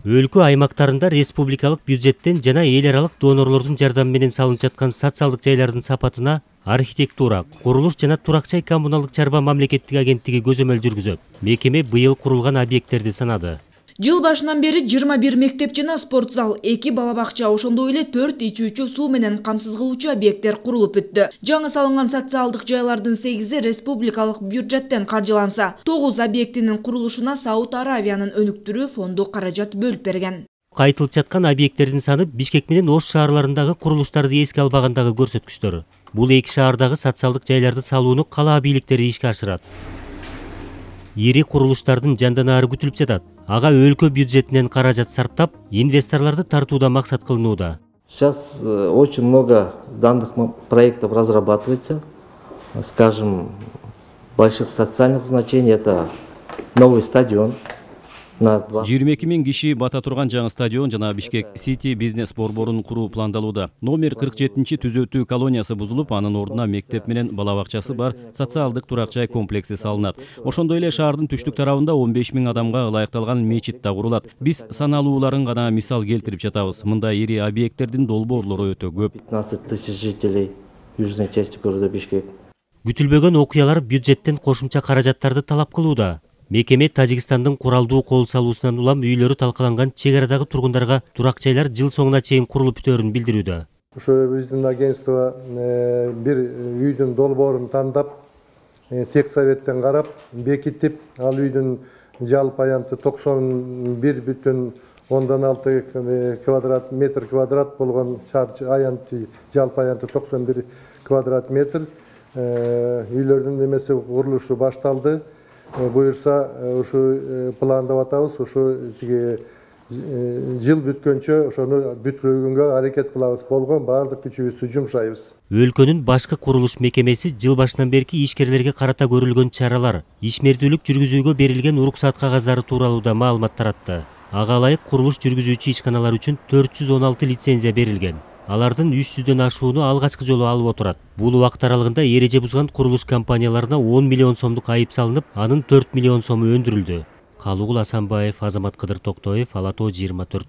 Өлкө аймактарында республикалык бюджеттен жана эл аралык донорлордун жардамы менен салынып жаткан социалдык жайлардын сапатына архитектура, курулуш жана турак-жай коммуналдык чарба мамлекеттик агенттиги көзөмөл жүргүзөт. Мекеме быйыл курулган объекттерди санады. Жыл башынан бери 21 мектеп жана спорт зал, 2 балабакча, ошондой эле 4 ичүүчү суу менен камсыз кылуучу объекттер курулуп бүттү. Жаңы салынган социалдык жайлардын 8-и республикалык бюджеттен каржыланса, 9 объектинин курулушуна Сауд Аравиянын өнүктүрүү фонду каражат бөлүп берген. Кайтылып жаткан объекттердин саны Бишкек менен Ош шаарларындагы курулуштарды эске албагандагы көрсөткүчтөр. Бул эки шаардагы социалдык жайларды салууну кала бийликтери ишке ашырат. Ири курулуштардын жанданары күтүлүп жатат. Ага өлкө бюджетинен каражат сарптап, инвесторлорду тартууда максат кылынууда. Сейчас очень много данных проектов разрабатывается. Скажем, больших социальных значений это новый стадион. 22 000 киши бата турган жаңы стадион жана Бишкек Сити бизнес борборун куруу пландалууда. Номер 47-чи түзөтүү колониясы бузулуп, анын ордуна мектеп менен балабакчасы бар социалдык турак-жай комплекси салынат. Ошондой эле шаардын түштүк тарабында 15 000 адамга ылайыкталган мечит да курулат. Биз саналууларын гана мисал келтирип жатабыз. Мындай ири объекттердин долбоорлору өтө көп. 15 000 жителей южной части города Бишкек. Күтүлбөгөн окуялар бюджеттен кошумча каражаттарды талап кылууда. Мекеме Тажикстандын куралдуу кол салуусунан улам үйлөрү талкаланган чек арадагы тургундарга турак жайлар жыл соңуна чейин курулуп бүтөөрүн билдирүүдө. Ошо биздин агентство бир үйдүн долбоорун тандап, тек советтен карап, бекитип, ал үйдүн жалпы аянты 91,6 квадрат метр болгон шарчы аянты, жалпы аянты 91 квадрат метр. Үйлөрдүн немеси курулушу башталды. Буюрса, ушу пландап атабыз, ушу жыл бүткөнчө ошону бүткөргөнгө аракет кылабыз. Болгон баардык күчүбүздү жумшайбыз. Өлкөнүн башкы курулуш мекемеси жыл башынан берки ишкерлерге карата көрүлгөн чаралар, ишмердүүлүк жүргүзүүгө берилген уруксаат кагаздары тууралуу да маалымат таратты. Ага ылайык курулуш жүргүзүүчү ишканалар үчүн 416 лицензия берилген. Алардын 300дөн ашууну алгачкы жолу алып отурат. Бул убакыт аралыгында эреже бузган курулуш компанияларына 10 миллион сомдук айып салынып, анын 4 миллион сому өндүрүлдү. Калугул Асанбаев, Азамат Кыдыр Токтоев, Ала Тоо 24.